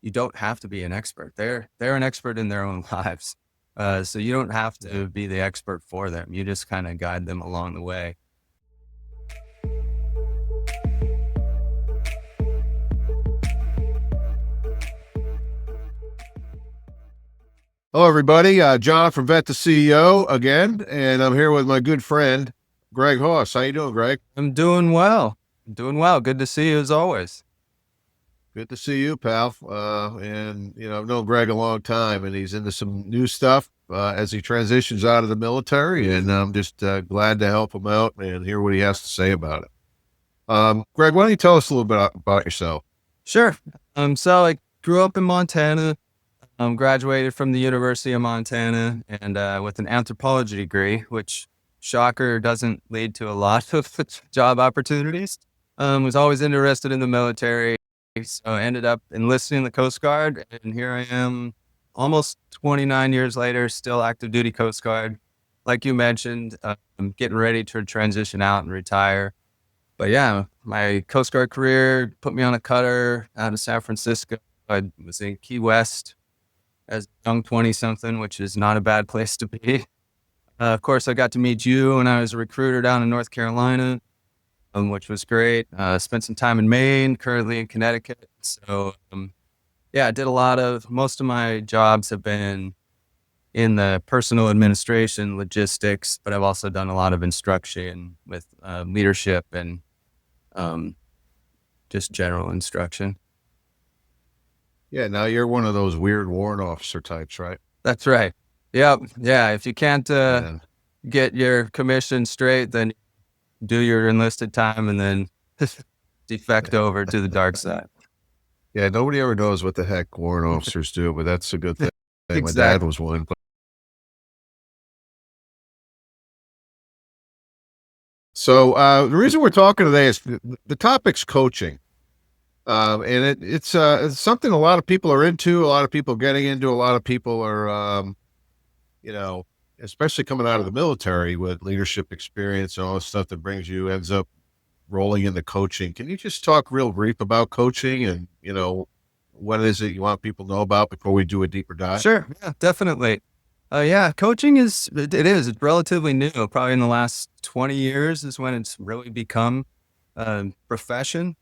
you don't have to be an expert. They're an expert in their own lives. So you don't have to be the expert for them. You just kind of guide them along the way. Hello, everybody. John from VETtoCEO again, and I'm here with my good friend, Gregg Hoss. How you doing, Greg? I'm doing well. Good to see you as always. Good to see you, pal. And I've known Greg a long time, and he's into some new stuff as he transitions out of the military, and I'm just glad to help him out and hear what he has to say about it. Greg, why don't you tell us a little bit about yourself? Sure. So I grew up in Montana. Graduated from the University of Montana and with an anthropology degree, which, shocker, doesn't lead to a lot of job opportunities. Was always interested in the military, so I ended up enlisting in the Coast Guard, and here I am almost 29 years later, still active duty Coast Guard. Like you mentioned, I'm getting ready to transition out and retire. But yeah, my Coast Guard career put me on a cutter out of San Francisco. I was in Key West as a young 20-something, which is not a bad place to be. Of course, I got to meet you when I was a recruiter down in North Carolina, which was great. Spent some time in Maine, currently in Connecticut. So, yeah, I did most of my jobs have been in the personal administration, logistics, but I've also done a lot of instruction with leadership and just general instruction. Yeah, now you're one of those weird warrant officer types, right? That's right. Yep. Yeah. If you can't get your commission straight, then do your enlisted time and then defect over to the dark side. Yeah, nobody ever knows what the heck warrant officers do, but that's a good thing. My Exactly. dad was one. So the reason we're talking today is the topic's coaching. And it's something a lot of people are into, a lot of people getting into, a lot of people are, especially coming out of the military with leadership experience and all the stuff that brings you, ends up rolling into coaching. Can you just talk real brief about coaching and, what is it you want people to know about before we do a deeper dive? Sure. Yeah, definitely. Yeah, coaching it's relatively new. Probably in the last 20 years is when it's really become a profession.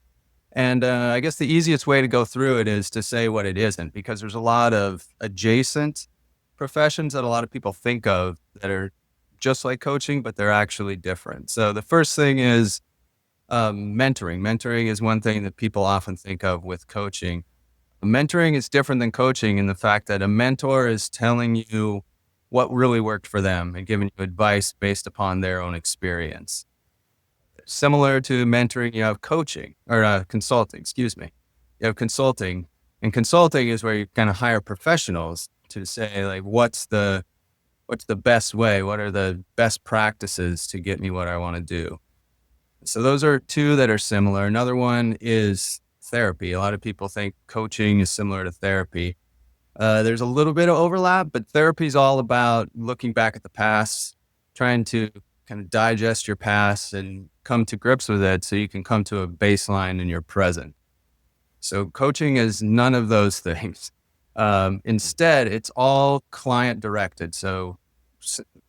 And I guess the easiest way to go through it is to say what it isn't, because there's a lot of adjacent professions that a lot of people think of that are just like coaching, but they're actually different. So the first thing is mentoring. Mentoring is one thing that people often think of with coaching. Mentoring is different than coaching in the fact that a mentor is telling you what really worked for them and giving you advice based upon their own experience. Similar to mentoring, you have coaching or consulting, excuse me. You have consulting, and consulting is where you kind of hire professionals to say, like, what's the best way? What are the best practices to get me what I want to do? So those are two that are similar. Another one is therapy. A lot of people think coaching is similar to therapy. There's a little bit of overlap, but therapy is all about looking back at the past, trying to kind of digest your past and come to grips with it so you can come to a baseline in your present. So coaching is none of those things. Instead, it's all client directed. So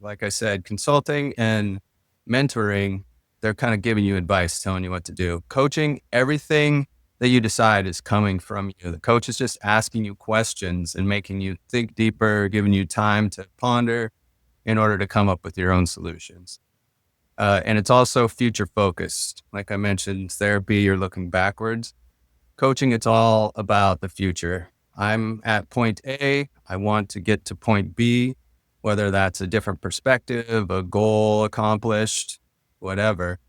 like I said, consulting and mentoring, they're kind of giving you advice, telling you what to do. Coaching, everything that you decide is coming from you. The coach is just asking you questions and making you think deeper, giving you time to ponder in order to come up with your own solutions. And it's also future focused. Like I mentioned, therapy, you're looking backwards. Coaching, it's all about the future. I'm at point A. I want to get to point B, whether that's a different perspective, a goal accomplished, whatever.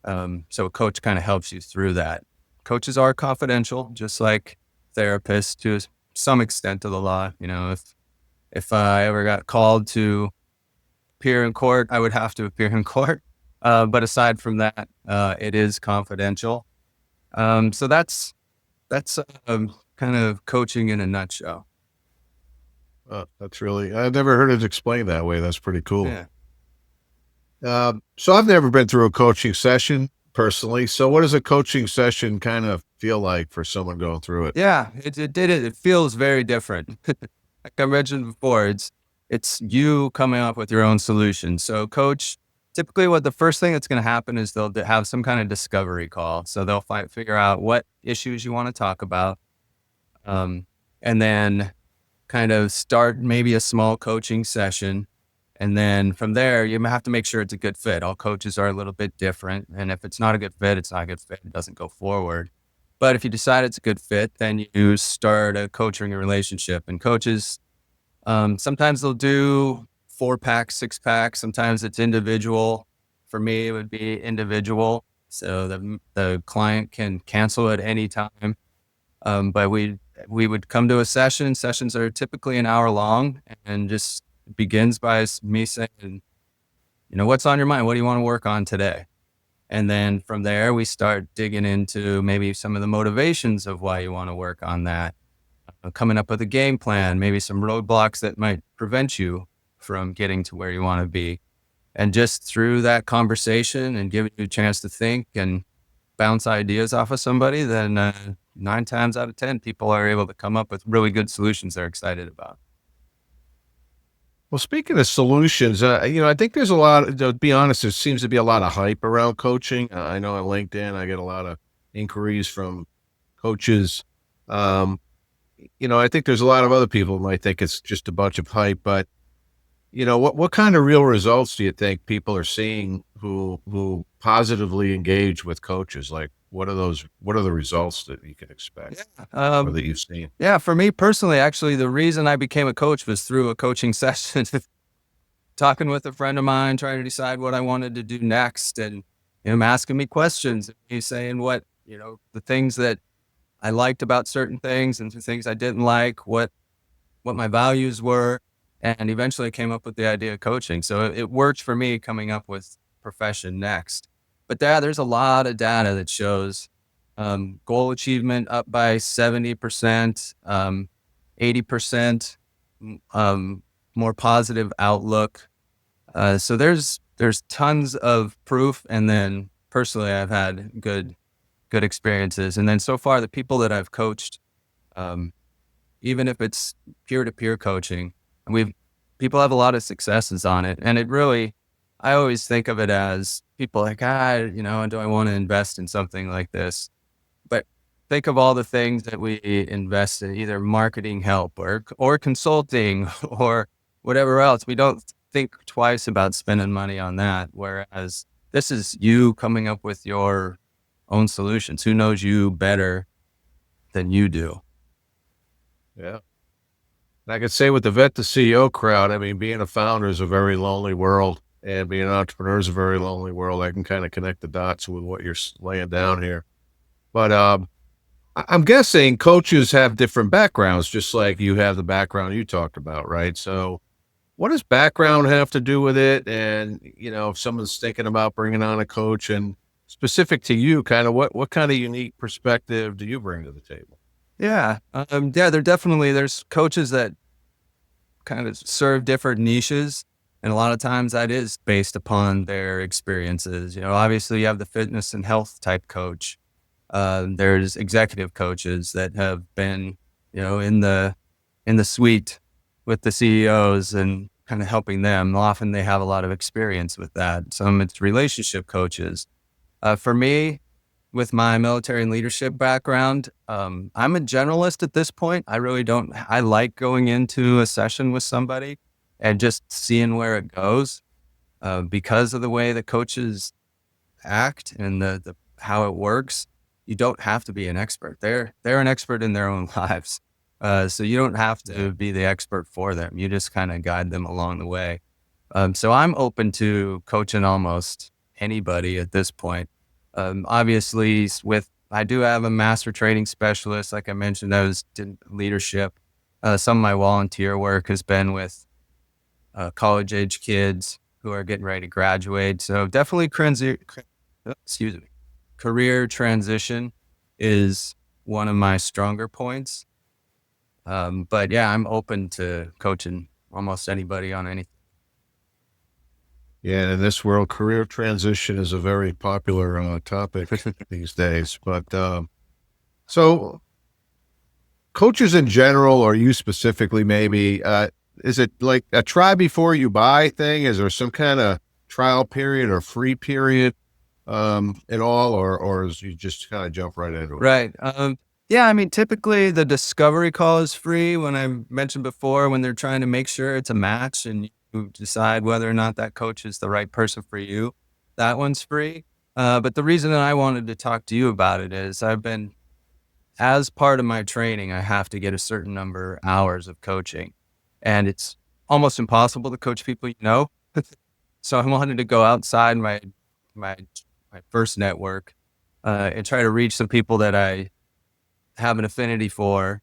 So a coach kind of helps you through that. Coaches are confidential, just like therapists to some extent of the law. If I ever got called to appear in court, I would have to appear in court. But aside from that, it is confidential. So that's kind of coaching in a nutshell. That's really, I've never heard it explained that way. That's pretty cool. Yeah. So I've never been through a coaching session, personally. So, what does a coaching session kind of feel like for someone going through it? Yeah, it feels very different. Like I mentioned before, it's you coming up with your own solution. So coach, typically what the first thing that's going to happen is they'll have some kind of discovery call. So they'll figure out what issues you want to talk about. Um, and then kind of start maybe a small coaching session. And then from there, you have to make sure it's a good fit. All coaches are a little bit different. And if it's not a good fit, it's not a good fit. It doesn't go forward. But if you decide it's a good fit, then you start a coaching relationship. And coaches, sometimes they'll do 4 pack, 6 pack. Sometimes it's individual. For me, it would be individual. So the client can cancel at any time. But we would come to a session. Sessions are typically an hour long, and just begins by me saying, what's on your mind? What do you want to work on today? And then from there, we start digging into maybe some of the motivations of why you want to work on that, coming up with a game plan, maybe some roadblocks that might prevent you from getting to where you want to be. And just through that conversation and giving you a chance to think and bounce ideas off of somebody, then 9 times out of 10, people are able to come up with really good solutions they're excited about. Well, speaking of solutions, I think there's a lot. To be honest, there seems to be a lot of hype around coaching. I know on LinkedIn, I get a lot of inquiries from coaches. Um, I think there's a lot of other people who might think it's just a bunch of hype, but what kind of real results do you think people are seeing who positively engage with coaches? Like, what are those? What are the results that you can expect Yeah. or that you've seen? Yeah. For me personally, actually, the reason I became a coach was through a coaching session, talking with a friend of mine, trying to decide what I wanted to do next, and him asking me questions, and me saying the things that I liked about certain things and the things I didn't like, what my values were, and eventually I came up with the idea of coaching. So it worked for me coming up with profession next. But there's a lot of data that shows goal achievement up by 70%, 80%, more positive outlook. So there's tons of proof, and then personally, I've had good experiences. And then so far, the people that I've coached, um, even if it's peer-to-peer coaching, we've people have a lot of successes on it. And it really, I always think of it as people like, do I want to invest in something like this? But think of all the things that we invest in, either marketing help or consulting or whatever else. We don't think twice about spending money on that. Whereas this is you coming up with your own solutions. Who knows you better than you do? Yeah. And I could say with the VETtoCEO crowd, I mean, being a founder is a very lonely world, and being an entrepreneur is a very lonely world. I can kind of connect the dots with what you're laying down here. But I'm guessing coaches have different backgrounds, just like you have the background you talked about, right? So, what does background have to do with it? And if someone's thinking about bringing on a coach, and specific to you, kind of what kind of unique perspective do you bring to the table? Yeah. Yeah, there's coaches that kind of serve different niches. And a lot of times that is based upon their experiences. Obviously you have the fitness and health type coach. There's executive coaches that have been, in the suite with the CEOs and kind of helping them. Often they have a lot of experience with that. Some it's relationship coaches. For me, with my military and leadership background, I'm a generalist at this point. I really don't, I like going into a session with somebody and just seeing where it goes, because of the way the coaches act and the how it works. You don't have to be an expert. They're an expert in their own lives. So you don't have Yeah. to be the expert for them. You just kind of guide them along the way. So I'm open to coaching almost anybody at this point. Obviously, I do have a master training specialist. Like I mentioned, I was in leadership. Some of my volunteer work has been with college age kids who are getting ready to graduate. So definitely, excuse me, career transition is one of my stronger points. But yeah, I'm open to coaching almost anybody on anything. Yeah, in this world, career transition is a very popular topic these days. But so, coaches in general, or you specifically, maybe, is it like a try before you buy thing? Is there some kind of trial period or free period at all, or is you just kind of jump right into it? Right. Yeah, I mean, typically the discovery call is free when I mentioned before, when they're trying to make sure it's a match and you decide whether or not that coach is the right person for you. That one's free. But the reason that I wanted to talk to you about it is as part of my training, I have to get a certain number of hours of coaching. And it's almost impossible to coach people you know. So I wanted to go outside my my first network and try to reach some people that I have an affinity for,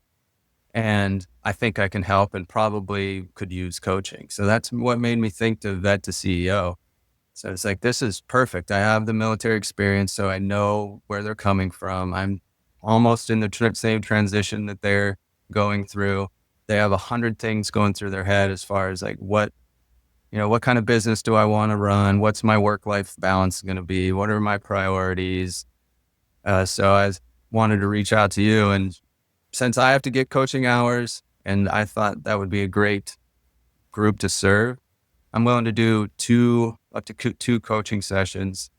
and I think I can help and probably could use coaching. So that's what made me think to vet to CEO. So it's like, this is perfect. I have the military experience, so I know where they're coming from. I'm almost in the same transition that they're going through. They have 100 things going through their head as far as like what kind of business do I want to run? What's my work life balance going to be? What are my priorities? So I wanted to reach out to you, and since I have to get coaching hours, and I thought that would be a great group to serve, I'm willing to do up to two coaching sessions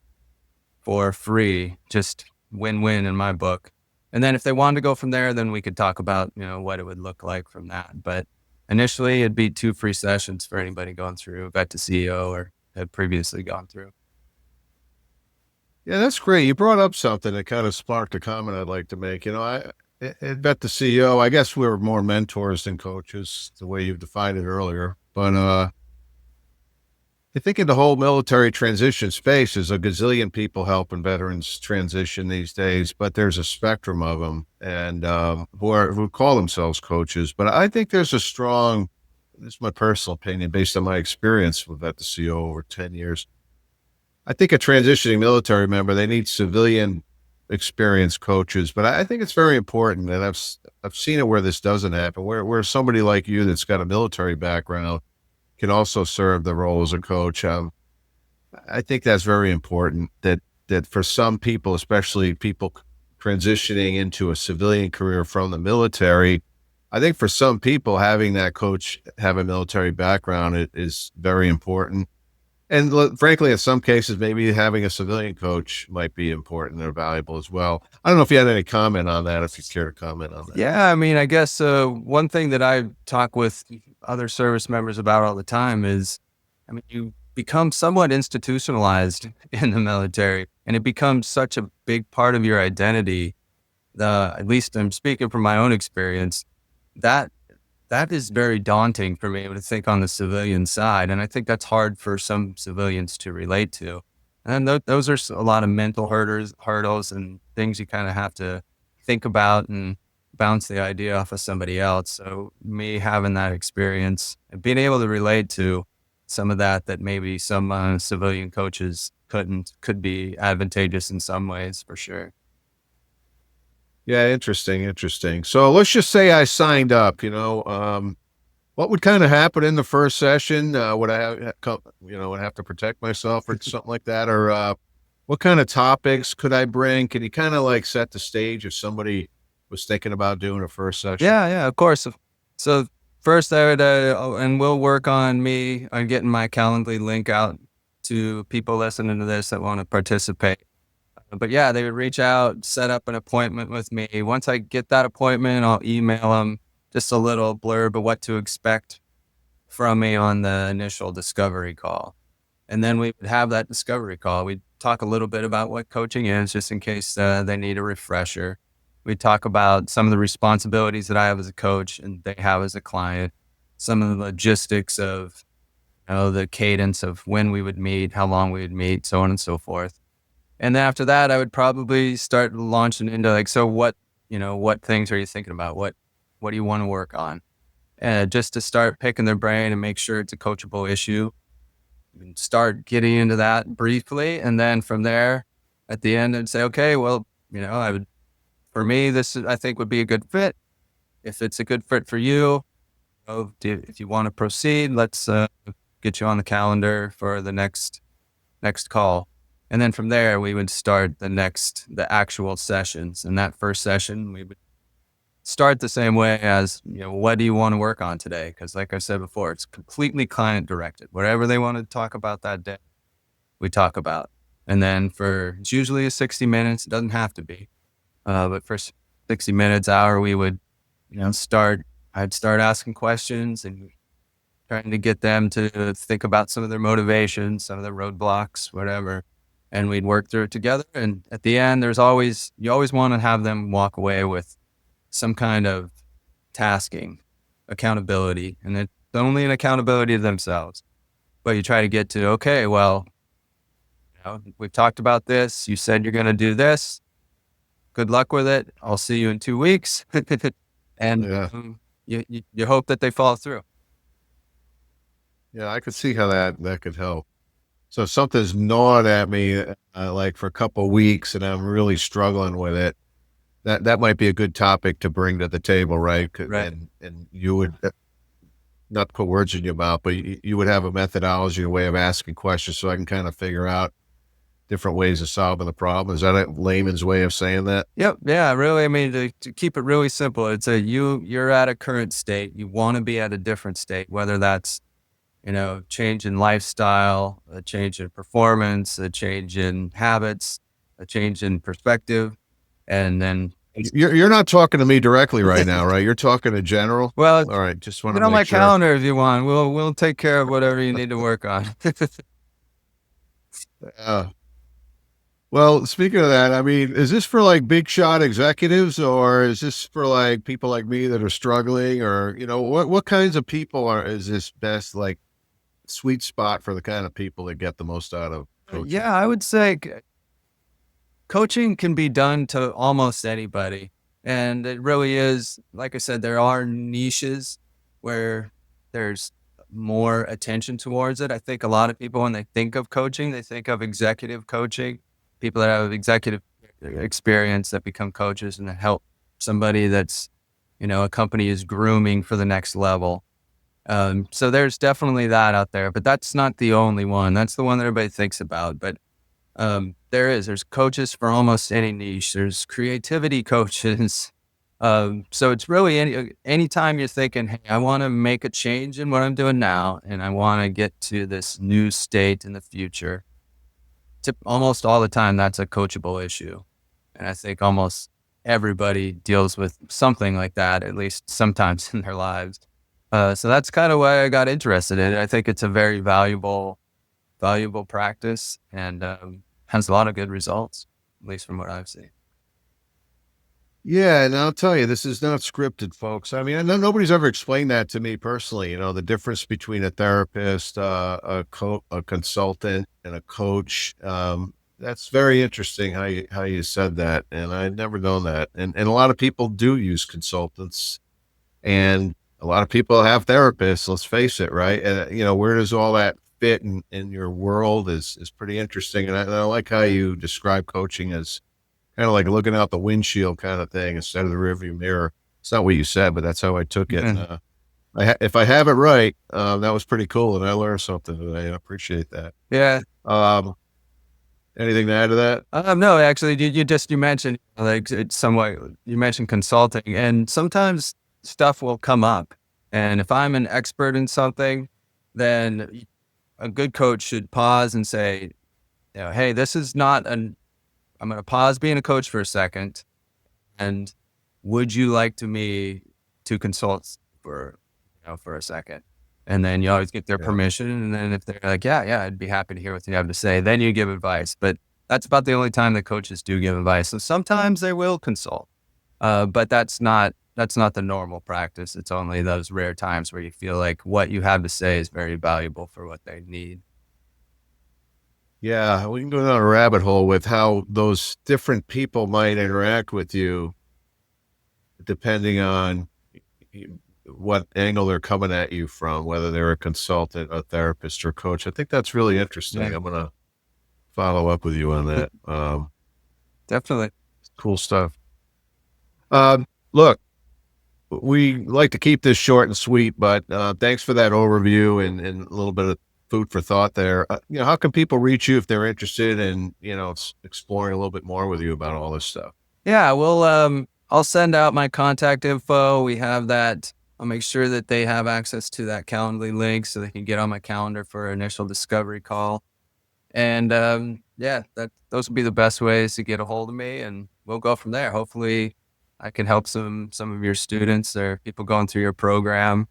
for free, just win-win in my book. And then if they wanted to go from there, then we could talk about, what it would look like from that. But initially it'd be 2 free sessions for anybody going through VETtoCEO or had previously gone through. Yeah, that's great. You brought up something that kind of sparked a comment I'd like to make. I bet the CEO, I guess we're more mentors than coaches, the way you've defined it earlier. But I think in the whole military transition space, there's a gazillion people helping veterans transition these days, but there's a spectrum of them and who call themselves coaches. But I think there's a strong, this is my personal opinion based on my experience with the CEO over 10 years. I think a transitioning military member, they need civilian experienced coaches, but I think it's very important, and I've seen it where this doesn't happen, where somebody like you that's got a military background can also serve the role as a coach. I think that's very important. That for some people, especially people transitioning into a civilian career from the military, I think for some people having that coach have a military background is very important. And frankly, in some cases, maybe having a civilian coach might be important or valuable as well. I don't know if you had any comment on that, if you care to comment on that. Yeah, I mean, I guess one thing that I talk with other service members about all the time is, I mean, you become somewhat institutionalized in the military, and it becomes such a big part of your identity. At least I'm speaking from my own experience. That that is very daunting for me to think on the civilian side, and I think that's hard for some civilians to relate to. And those are a lot of mental hurdles, and things you kind of have to think about and bounce the idea off of somebody else. So me having that experience and being able to relate to some of that maybe some civilian coaches could be advantageous in some ways for sure. Yeah, interesting, interesting. So let's just say I signed up, what would kind of happen in the first session? Would I would I have to protect myself or something like that? Or what kind of topics could I bring? Can you kind of like set the stage if somebody was thinking about doing a first session? Yeah, yeah, of course. So first, I would, and we'll work on me on getting my Calendly link out to people listening to this that want to participate. But yeah, they would reach out, set up an appointment with me. Once I get that appointment, I'll email them just a little blurb of what to expect from me on the initial discovery call. And then we would have that discovery call. We'd talk a little bit about what coaching is, just in case they need a refresher. We'd talk about some of the responsibilities that I have as a coach and they have as a client, some of the logistics of the cadence of when we would meet, how long we would meet, so on and so forth. And then after that, I would probably start launching into like, so what things are you thinking about? What do you want to work on? Just to start picking their brain and make sure it's a coachable issue and start getting into that briefly. And then from there, at the end, I'd say, okay, well, for me, I think would be a good fit. If it's a good fit for you, if you want to proceed, let's get you on the calendar for the next call. And then from there, we would start the actual sessions. And that first session, we would start the same way as, what do you want to work on today? Because like I said before, it's completely client directed. Whatever they want to talk about that day, we talk about. And then it's usually a 60 minutes. It doesn't have to be. But for 60 minutes, hour, we would, I'd start asking questions and trying to get them to think about some of their motivations, some of their roadblocks, whatever. And we'd work through it together. And at the end, you always want to have them walk away with some kind of tasking, accountability. And it's only an accountability to themselves. But you try to get to, okay, well, we've talked about this. You said you're going to do this. Good luck with it. I'll see you in 2 weeks. And Yeah. you hope that they follow through. Yeah. I could see how that could help. So if something's gnawed at me, like for a couple of weeks and I'm really struggling with it, that might be a good topic to bring to the table, right? Right. And you would not put words in your mouth, but you would have a methodology, a way of asking questions so I can kind of figure out different ways of solving the problem. Is that a layman's way of saying that? Yep. Yeah. Really. I mean, to keep it really simple, it's you're at a current state. You want to be at a different state, whether that's, change in lifestyle, a change in performance, a change in habits, a change in perspective. And then, You're not talking to me directly right now, right? You're talking to general. well, All right. Just want to get on make my sure. calendar if you want. We'll take care of whatever you need to work on. Uh, well, speaking of that, I mean, is this for like big shot executives or is this for like people like me that are struggling or, what kinds of people is this best like sweet spot for the kind of people that get the most out of coaching? Yeah, I would say coaching can be done to almost anybody. And it really is, like I said, there are niches where there's more attention towards it. I think a lot of people, when they think of coaching, they think of executive coaching, people that have executive experience that become coaches and that help somebody that's, a company is grooming for the next level. So there's definitely that out there, but that's not the only one. That's the one that everybody thinks about. But there's coaches for almost any niche. There's creativity coaches. So it's really anytime you're thinking, hey, I want to make a change in what I'm doing now, and I want to get to this new state in the future. Almost all the time, that's a coachable issue. And I think almost everybody deals with something like that, at least sometimes in their lives. So that's kind of why I got interested in it. I think it's a very valuable practice and has a lot of good results, at least from what I've seen. Yeah, and I'll tell you, this is not scripted, folks. I mean, I know nobody's ever explained that to me personally. The difference between a therapist, a consultant, and a coach. That's very interesting how you said that, and I'd never known that. And a lot of people do use consultants, and a lot of people have therapists. Let's face it, right? And where does all that fit in your world is pretty interesting. And I like how you describe coaching as kind of like looking out the windshield kind of thing instead of the rearview mirror. It's not what you said, but that's how I took it. Mhm. If I have it right, that was pretty cool, and I learned something today. I appreciate that. Yeah. Um, anything to add to that? No, actually, you mentioned like it's somewhat. You mentioned consulting, and sometimes stuff will come up. And if I'm an expert in something, then a good coach should pause and say, hey, this is not an. I'm going to pause being a coach for a second. And would you like to consult for a second? And then you always get their Yeah. permission. And then if they're like, yeah, I'd be happy to hear what you have to say, then you give advice. But that's about the only time that coaches do give advice. So sometimes they will consult, but that's not the normal practice. It's only those rare times where you feel like what you have to say is very valuable for what they need. Yeah, we can go down a rabbit hole with how those different people might interact with you depending on what angle they're coming at you from, whether they're a consultant, a therapist, or coach. I think that's really interesting. Yeah, I'm gonna follow up with you on that. definitely. Cool stuff. Look, we like to keep this short and sweet, but thanks for that overview and a little bit of food for thought there. How can people reach you if they're interested in, exploring a little bit more with you about all this stuff? Yeah, I'll send out my contact info. We have that. I'll make sure that they have access to that Calendly link so they can get on my calendar for an initial discovery call. And yeah, that those would be the best ways to get a hold of me, and we'll go from there. Hopefully, I can help some of your students or people going through your program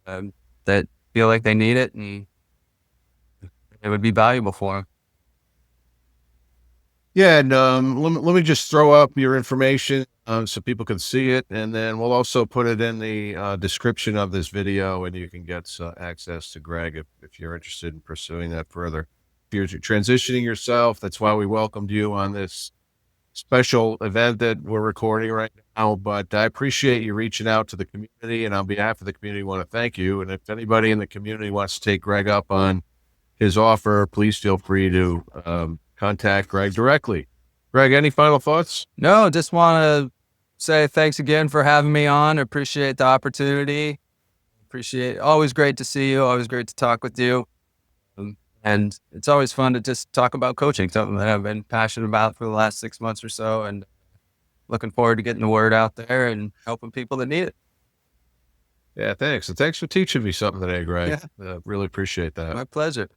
that feel like they need it, and it would be valuable for them. Yeah, and let me just throw up your information so people can see it, and then we'll also put it in the description of this video, and you can get access to Greg if you're interested in pursuing that further. If you're transitioning yourself, that's why we welcomed you on this special event that we're recording right now. But I appreciate you reaching out to the community, and on behalf of the community, want to thank you. And if anybody in the community wants to take Greg up on his offer, please feel free to contact Greg directly. Greg, any final thoughts? No, just want to say thanks again for having me on. Appreciate the opportunity. Appreciate always great to see you. Always great to talk with you. And it's always fun to just talk about coaching, something that I've been passionate about for the last 6 months or so. And looking forward to getting the word out there and helping people that need it. Yeah, thanks. And thanks for teaching me something today, Greg. Yeah, Really appreciate that. my pleasure.